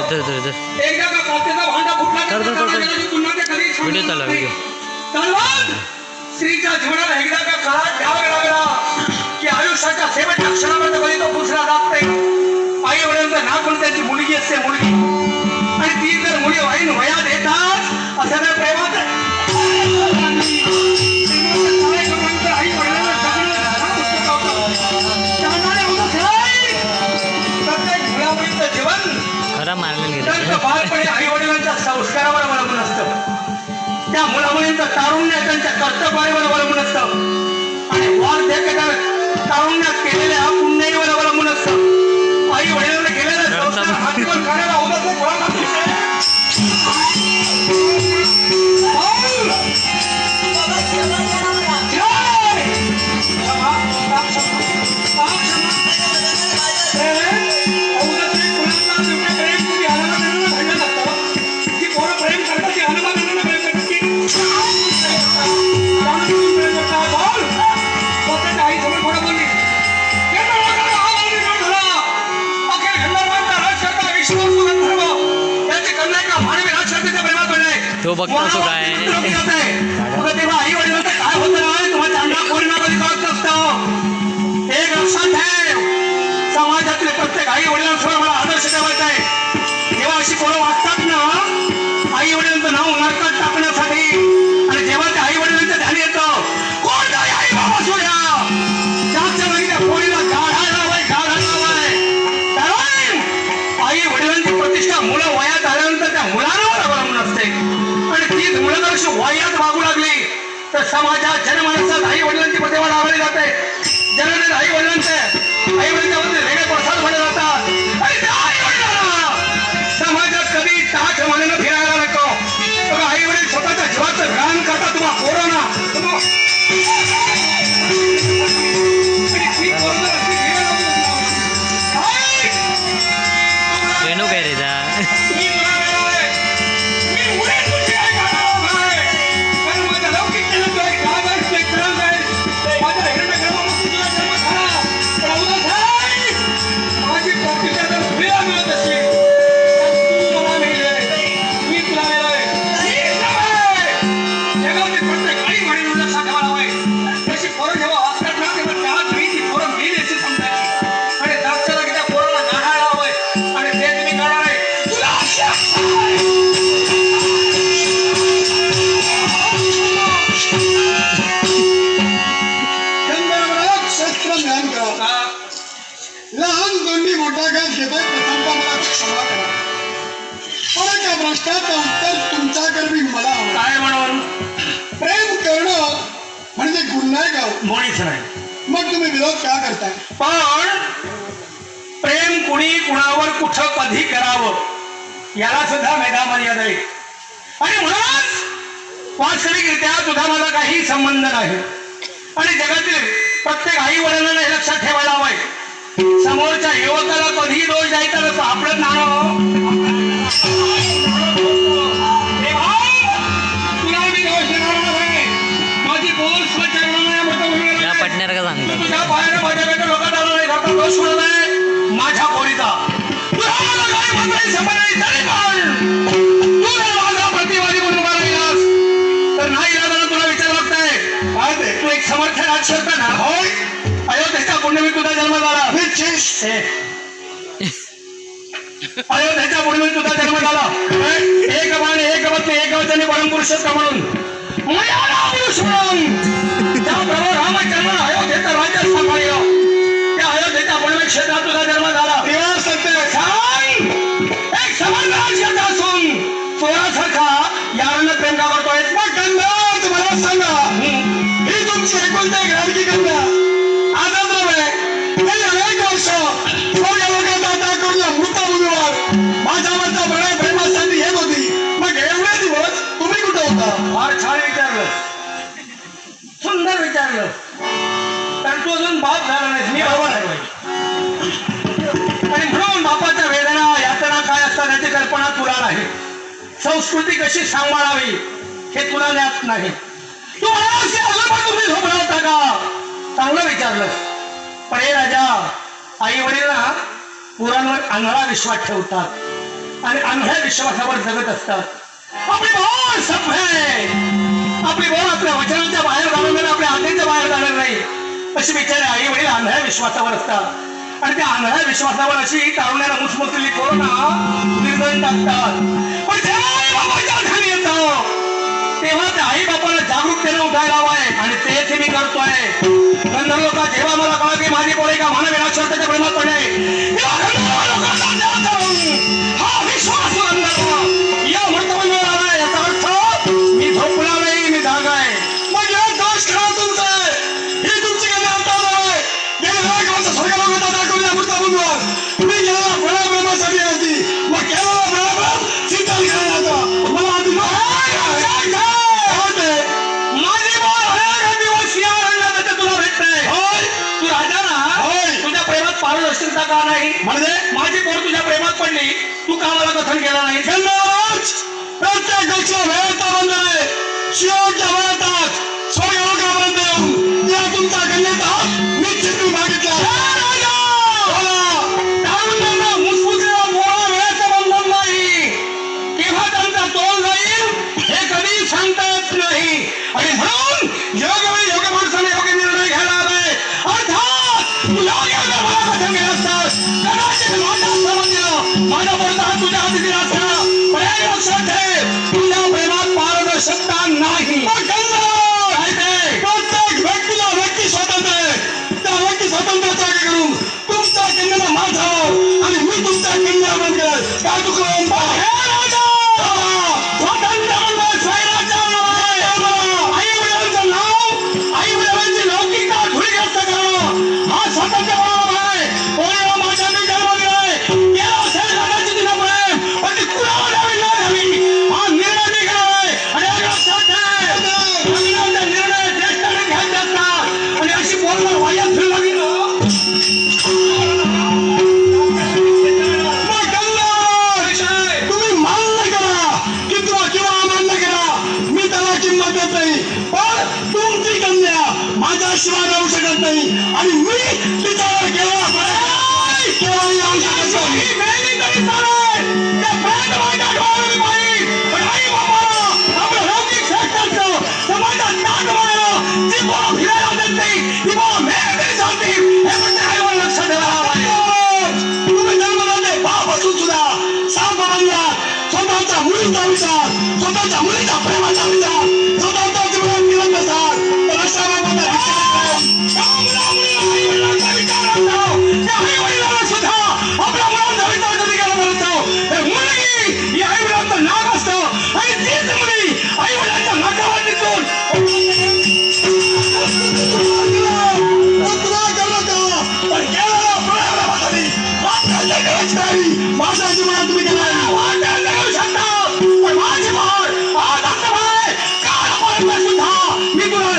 एकदा का काचेचा भांडा फुटला तर पुन्हा ते कधी व्हिडिओ चालू व्हिडिओ धन्यवाद. स्त्रीच्या जीवनाला एकदा का काळात द्यावा लागला की आयुष्याच्या शेवटच्या क्षणापर्यंत कधी तो पुसला जात नाही. आई वडिलांचं नाव पण त्यांची मुलगी असते, मुलगी. आणि ती जर मुली वाईन वयात येतात असं त्या प्रेमात आई वडिलांना प्रत्येक मुलामुलीचं जीवन खरा मारलेली त्यांचं बालपणे आई वडिलांच्या संस्कारावर अवलंबून असतं. त्या मुलामुलींचं तारुण्य त्यांच्या कर्तव्यावर अवलंबून असतं आणि वार्धक्य तारुण्यात केलेल्या पुण्याईवर अवलंबून असतं. आई वडिलांना केलेल्या संस्कार हातीवर काढायला तो बघतो असं काय तेव्हा आई वडिलांचं काय होतं ना तुम्हाला चांगला कोणी कधी कळत नसतं. एक लक्षात ठेव, समाजातले प्रत्येक आई वडिलांसमोर मला आदर्श ठेवायचा आहे. जेव्हा अशी पोरं वागतात ना आई वडिलांचं नाव नरकात टाकण्यासाठी आणि जेव्हा त्या आई वडिलांचं ध्यान येतं कोणताही आई बाबा असू द्या त्याच्या वेळी त्या पोरीला गाढा लावाय कारण आई वडिलांची प्रतिष्ठा मुलं वयात आल्यानंतर त्या मुलांवर अवलंबून असते. आणि तीच मुलं जर वयात वागू लागली तर समाजात जनमानसात आई वडिलांची प्रतिमा लावली जाते. जनतेत आई वडिलांच्या मध्ये वेगळे प्रसाद भरले जातात आणि त्या आई वडिलांना समाजात कधी टाच मानेनं फिरायला नको. आई वडील स्वतःच्या जीवाचं घाण करतात. तुम्हाला कोरोना रेणू काय रे जा लहान दोन्ही मोठा घात घेतोय प्रथमता मला क्षमा करा. पण त्या प्रश्नाचं उत्तर तुमच्याकडे मला काय म्हणून प्रेम करणं म्हणजे गुन्हा गाव मुळीच नाही. मग तुम्ही विरोध का करताय? पण प्रेम कुणी कुणावर कुठं कधी करावं याला सुद्धा मर्यादा आहे. आणि म्हणूनच वास्तविकरित्या तुझा मला काही संबंध नाही. आणि जगातील प्रत्येक आई वडिलांना हे लक्षात ठेवायला हवंय समोरच्या युवकाला कधी दोष द्यायचा नसतो. आपलं नाणं तुला मी दोष देणार नाही. माझी बोल स्वच्छ पटणार का सांगतो तुझ्या बाहेर माझ्याकडे लोकांना आलो नाही घरचा दोष म्हणत आहे माझ्या पोरीचा. तुला मला काही म्हणता समज तरी पण तू जर माझा प्रतिवादी म्हणून मला गेलास तर नाही दादा तुला विचार लागताय काय ते तू एक समर्थ राजशर्ता ना होय. अयोध्येच्या पुण्यमी तुझा जन्म झाला. अयोध्येच्या पुण्यमी तुझा जन्म झाला. एक बाण एक वचने एक वचने परमपुरुषोत्तम म्हणून त्याप्रमाणे रामचंद्र अयोध्येचं राज्य सांभाळलं. त्या अयोध्येच्या पुण्यमी क्षेत्रात तुझा जन्म झाला. तेव्हा सत्य सांग एक समर्थ राजशर्ता असून सोळासारखा यारांना प्रेम का करतोय? मग मला सांगा ही तुमची एकुलता एक राजकीय कन्या अनेक वर्ष मृताभूमीवर माझ्यावरचा बळा प्रेमासाठी येत होती. मग एवढे दिवस तुम्ही कुठं होता? फार छान विचारलं, सुंदर विचारलं. कारण तू अजून बाप झाला नाही. मी बरोबर आहे आणि म्हणून बापाच्या वेदना यातना काय असतात याची कल्पना तुला नाही. संस्कृती कशी सांभाळावी हे तुला ज्ञात नाही. तू मला तुम्ही झोपला होता का? चांगलं विचारलं. पण हे राजा आई वडील ना पुरांवर आंधळा विश्वास ठेवतात. आणि अंध्या विश्वासावर जगत असतात. आपली बोल सभ्य आहे, आपली बोल आपल्या वचनांच्या बाहेर जाणार नाही, आपल्या आज्ञेच्या बाहेर जाणार नाही, अशी बिचारे आई वडील अंधळ्या विश्वासावर असतात. आणि त्या अंधळ्या विश्वासावर अशी तारुण्याला मुसमुसलेली कोरोना निर्णय टाकतात. पण जेव्हा आई बाबाच्या घरी येतो तेव्हा त्या आई बापाला जागरूकतेने उठायला हवाय. आणि तेच मी करतोय. गंधर्व लोक जेव्हा मला कळलं की माझी पोळे का मानवी राक्षस त्याच्या प्रेमात पडले, तेव्हा गंधर्व लोकांना देव करून हा विश्वास गंधर्व या मृतबंधावर आला. याचा अर्थ मी झोपला नाही, मी जागा आहे. मग या दोष करा तुमचा आहे. ही तुमची गेली अंतर आहे. गेले 1 वर्ष स्वर्ग लोकांना दाखवली अमृताबंधूवर. तुम्ही गेलेला प्रेमासाठी होती. मग केलेला प्रेम सिद्धांत करायला होता. मला आधी माझी बोल अनेक दिवस या रंगात तुला भेटतंय. होय तू राजा ना, होय. तुझ्या प्रेमात पाडू असतील का नाही? म्हणजे माझी पोर तुझ्या प्रेमात पडली, तू का मला कथन केलं नाही? गंधर्वराज, प्रत्येक गोष्टीला वेळेचा बंध आहे. शेवटच्या वेळेतच स्वर्ग लोकांपर्यंत येऊन या तुमचा कन्याचा निश्चित मी मागितला. तारुण्यांना मुसमुसलेला मोळा वेळेचं बंधन नाही. केव्हा त्यांचा तोल जाईल हे कधी सांगता येत नाही. आणि म्हणून योग्य वेळी योग्य माणसाने योग्य निर्णय घ्यायला हवे. अर्थात तू योग्य वेळी मला कथन केलं असतास कदाचित माझ्या समजलं माझ्या बोलता तुझ्या हाती दिला असता. पण हे लक्षात ठेव, तुझ्या प्रेमात पारदर्शकता नाही. काय ते? प्रत्येक व्यक्तीला व्यक्ती स्वातंत्र्य आहे. त्या व्यक्ती स्वातंत्र्याचा करून तुमच्या कन्याला माझावर आणि मी तुमच्या कन्या बंद केलं. काय तुकडा हे राजा! स्वातंत्र्य म्हणजे स्वैराज्य नव्हे. आई-वडिलांचं नाव, आई-वडिलांची लौकिकता धुळीग्रस्त करणं हा स्वातंत्र्य भाव आहे. पोरीला माझ्या मी जन्म दिलाय. केलं असेल कदाचित तिनं प्रेम, पण ती कुणाला द्यावी न द्यावी हा निर्णय मी घेणार आहे. आणि एक लक्षात ठेव, लग्नाचा निर्णय ज्येष्ठाने घ्यायचे असतात. आणि अशी बोलणं वायात फिरलं गेलं तुम्ही मान्य करा किंवा अमान्य करा, मी त्याला किंमत देत नाही. पण तुमची कन्या माझ्याशिवाय राहू शकत नाही आणि मी तिच्यावर केव्हा येऊ शकत नाही. तुम्ही जन्मदाते बाप असून सुद्धा साप बनला. स्वतःच्या मुलीचा विचार, स्वतःच्या मुलीच्या प्रेमाचा विचार, स्वतःच्या जीवनात मिळत नसतात. तर अशा बाबांना सुद्धा आपल्या मुलांचा विचार कधी केला नसतो. मुलगी या आई-वडिलांचं नाक असतं आणि तीच मुली आई-वडिलांच्या नाकावर दिसून माझ्या जीवनात तुम्ही केला पण माझी भार सुद्धा मी तुला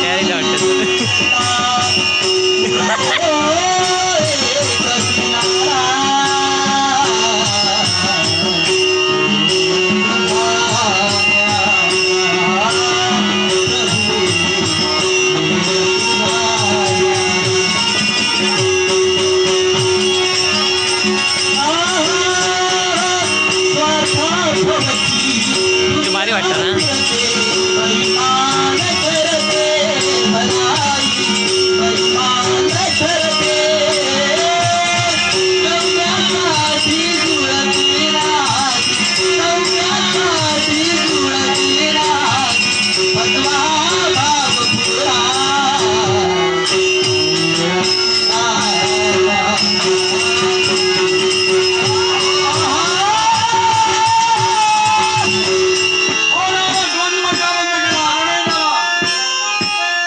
कॅरेज वाटतं वाटतं ना.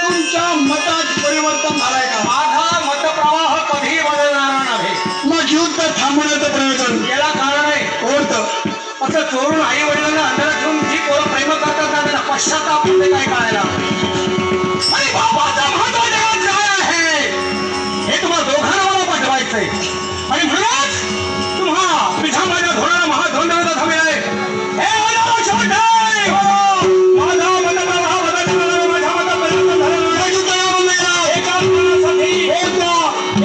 तुमच्या मतात परिवर्तन झालंय का? माझा मतप्रवाह कधीही बदलणार नाही. मग युद्ध थांबवण्याचं प्रयोजन याला कारण आहे कोणतं? असं चोरून आई वडिलांना अंधारात ठेवून जी पोरं प्रेम करतात ना त्यांना पश्चाताप होते काय कळायला. आणि बाबाचं महत्व जगात काय आहे हे तुम्हा दोघांना मला पाठवायचंय. आणि म्हणूनच तुम्हा पिठामाच्या धोरणाला महाधोंडाचा थांबेल आहे. हे माझा शेवट आहे. माझा मतप्रवाह बदलणार, माझ्या मतात परिवर्तन झालं नाही. हे युद्ध या बोललेला. एकाच मनासाठी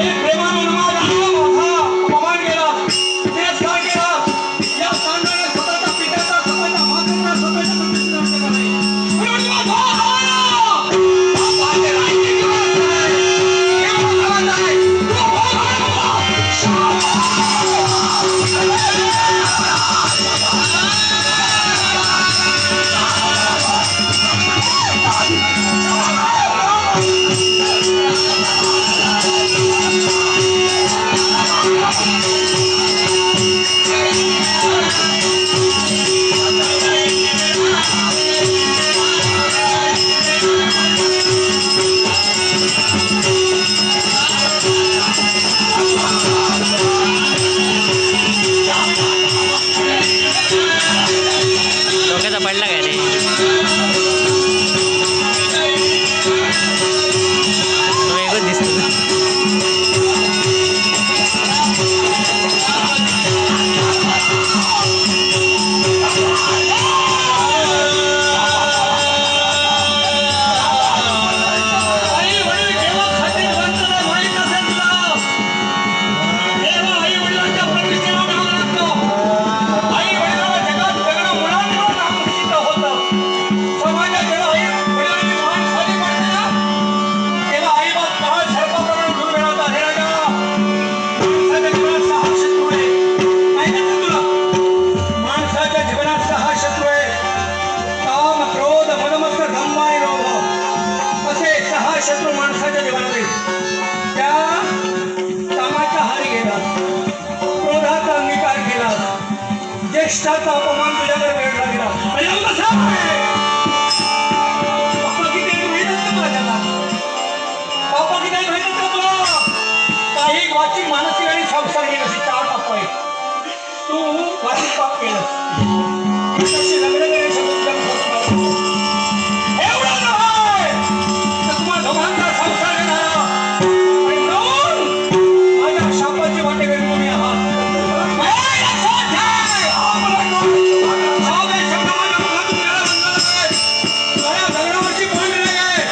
एक प्रेमानं माझा अपमान केला, तिरस्कार केला. या सांडणाऱ्या स्वतःच्या पित्याचा, स्वतःच्या मातेचा, स्वतःच्या प्रतिष्ठेचा अर्थ नाही. म्हणून माझा बापाचे राहिते दिवस आहे. केवळ भावाचा आहे. तो भाव आहे बाबा. डोक्याचा पडला काय रे. तो वेगळंच दिसतो. आई वडील केव्हा खातील वंचना माहीत नसेल तुला. तेव्हा आई वडिलांच्या प्रतिष्ठेला नाव लागतं. आई वडिलांना जगात जगणं मुलांवर नामांकित होतं. समाजात जेव्हा आई वडिलांची मान खाली पडते ना तेव्हा आई बाप काळ सर्पाप्रमाणे दूर मिळवतात. हे राजा माणसाच्या जीवनात 6 शत्रू आहे. माहिती आहे ना तुला? माणसाच्या जीवनात 6 शत्रू आहे. काम, क्रोध, मदमत्सर, दंभ आणि लोभ असे 6 शत्रू माणसाच्या जीवनात आहेत. त्या कामाचा हारी गेलास, क्रोधाचा अंगीकार केलास, ज्येष्ठाचा अपमान तुझ्याकडे वेळला गेला. आणि मग कसा आहे? बापा किती आहे माहित आहे का तुला त्याला? बापा किती आहे माहित आहे का तुला? काही वाचिक, मानसिक आणि सांसारिक अशी 4 पाप आहेत. तू वाचिक पाप केलंस. तिच्याशी लग्न करायचं तुझ्या घरात एवढं नाही तर तुम्हा दोघांचा संसार झाला. आणि म्हणून माझ्या शापाची वाटेकरी तुम्ही आहात. माझ्या लक्षात ठेव. हा मला कोण? सावधान शब्द माझ्या मुखातून गेला म्हणणार नाही. माझ्या दगडावरची पान नाही आहे.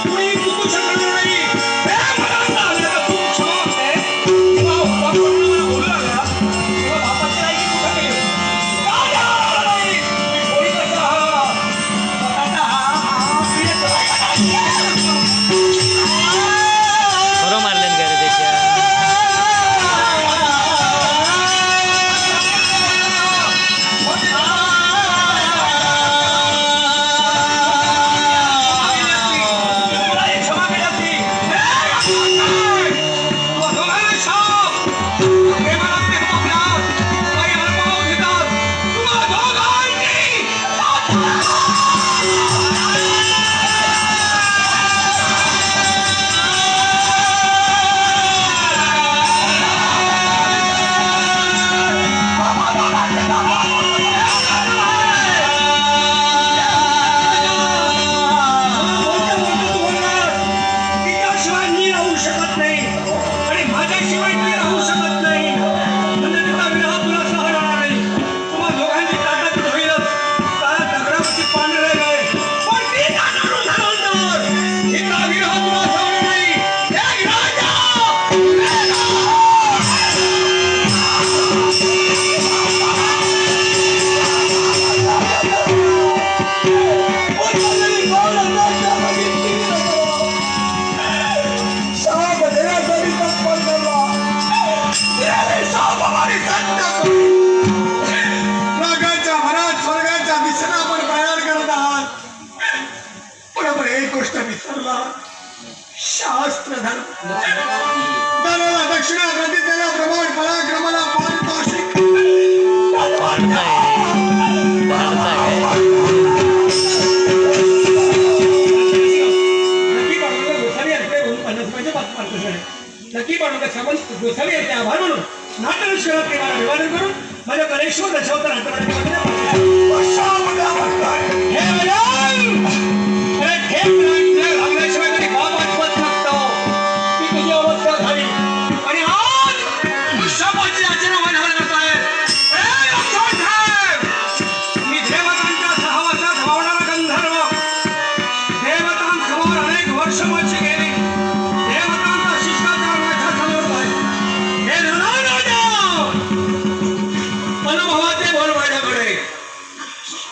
कुणी चुकू शकणार नाही. प्रेम मला लागलं तर तू क्षमा मागते. तेव्हा बापाकडनं मला बोलू लागला तेव्हा बापाची लायकी कुठं गेली? राजा नाही. मी कोणी कसं हा स्वतःचा हा प्रिय बरोबर मारले का रे त्याच्या. क्षमा केली असती. दोघांना शाप. प्रेमाला प्रेम आपल्यात. काही अल्पभाव घेतात. तुम्हा दोघांनी गोष्ट विसरला. शास्त्र धर्म दानाला दक्षिणा प्रतिज्ञेला प्रमाण पराक्रमाला पारितोषिक पाडताय नक्की पाडू गोसावी असते म्हणून 50 पैसे नक्की पाडू गोसावी असते आभार म्हणून नाट्यविश्वात केला अभिवादन करून माझ्या कलेश्वर दशावतार लागल्याशिवाय कधी बाप आठवत नसतो ती तुझी अवस्था झाली आणि आज पुष्पाची याचना व्हायला जातोय. मी देवतांच्या सहवासात वावणारा गंधर्व देवतांसमोर अनेक वर्ष माझी गेली. देवतांचा शिष्टाचार माझ्या समोर आहे. हे अनुभवाचे बोल माझ्याकडे.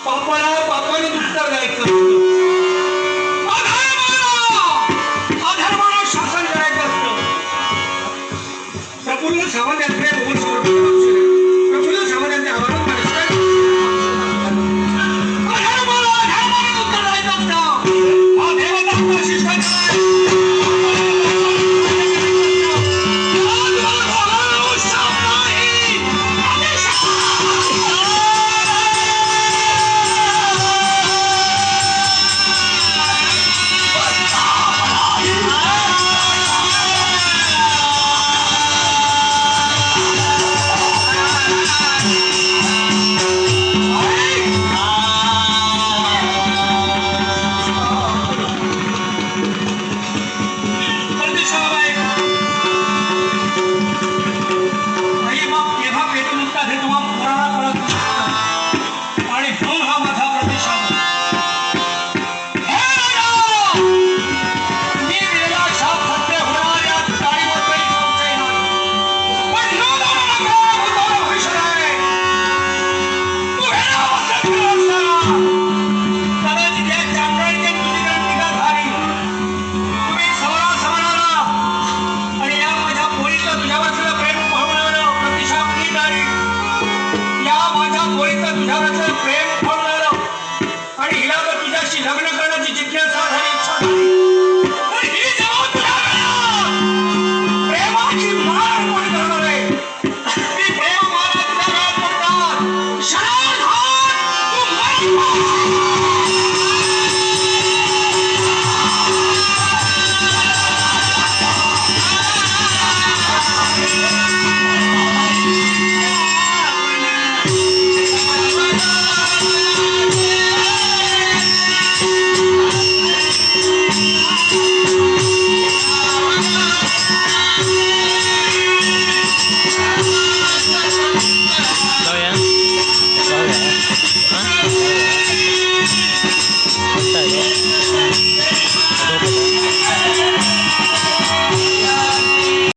पापाला पापाने उत्तर द्यायचं असतं. अधर्माला शासन करायचं असतं. प्रफुल्ल सावंत यांचे बोल प्रफुल्ल सावंत यांचे आवाज अधर्माला उत्तर द्यायचं असतं. हा देवतांचा शिष्टाचार आहे. प्रेम आणि हिला तर तुझ्याशी लग्न